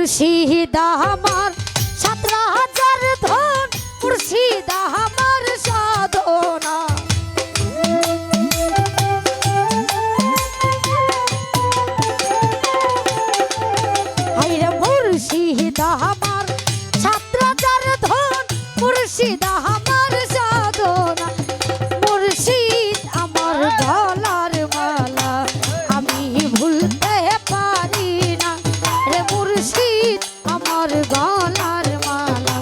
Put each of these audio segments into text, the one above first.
মুর্শিদ আমার 17,000 ধন, মুর্শিদ আমার সাধনা। হায়রে মুর্শিদ আমার 17,000 ধন, মুর্শিদ আমার সাধনা। মুর্শিদ আমার গলার মালা আমি ভুলতে পারি না রে। মুর্শিদ আমার গলার মালা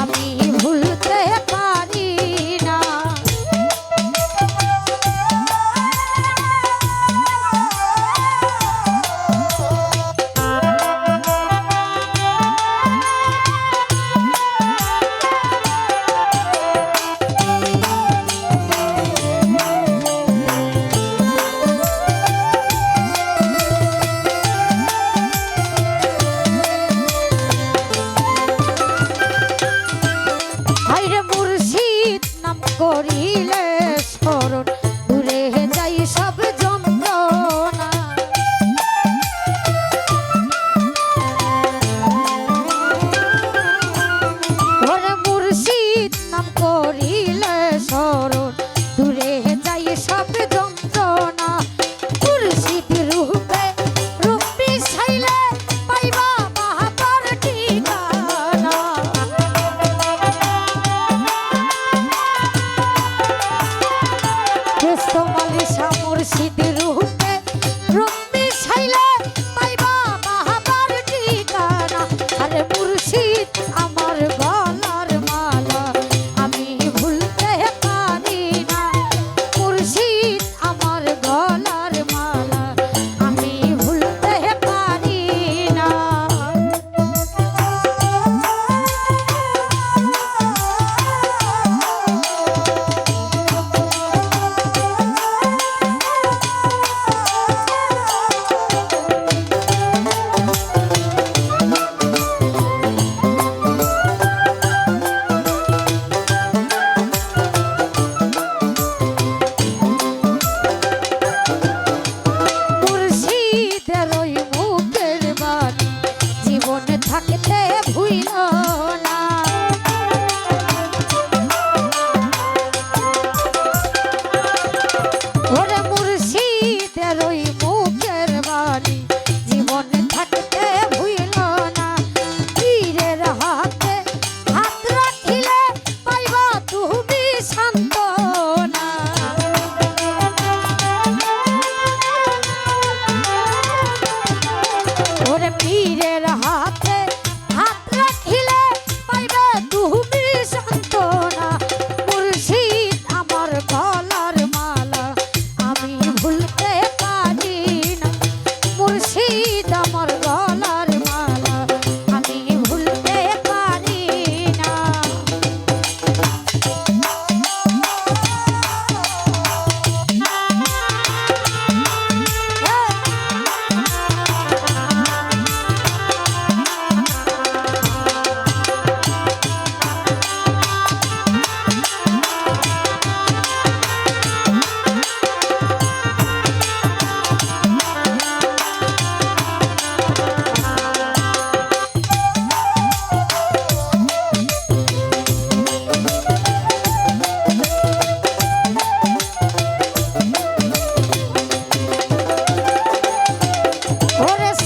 আমি ভুলতে পারি না। করিলে স্মরণ দূরে যাই সব যন্ত্রণা। ওরে মুর্শিদ নাম করিলে স্মরণ দূরে যাই সব যন্ত্রণা। মুর্শিদ রূপে রূপ মিশাইলে পাইবা বাহাবার ঠিকানা। মুর্শিদ রূপে রূপ মিশাইলে পাইবা বাহাবার ঠিকানা। আরে মুর্শিদ আমার গলার মালা আমি ভুলতে পারি না। মুর্শিদ আমার গলার মালা আমি ভুলতে পারি না। থাকতে ভুইল না ওরে মুর্শিদের ওই মুখের বাণী জীবনে থাকতে ভুইল না। পীরের হাতে হাত রাখিলে পাইবা তুমি সান্ত্বনা। ওরে পীরের হাতে হাত রাখিলে পাইবে তুমি সান্ত্বনা। মুর্শিদ আমার গলার মালা আমি ভুলতে পারি না। মুর্শিদ আমার গলার মালা আমি ভুলতে পারি না।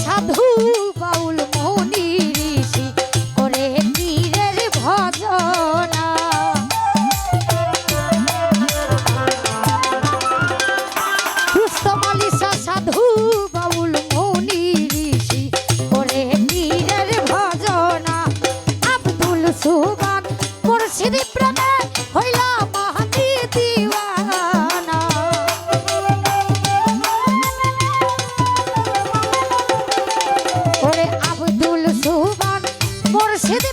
সাধু বাউল মনি ঋষি করে পীরের ভজনা। আব্দুল সুবহান মুর্শিদ প্রেমে হইলা মাহাদি দিওয়ানা। ওরে আব্দুল সুবহান মুর্শিদ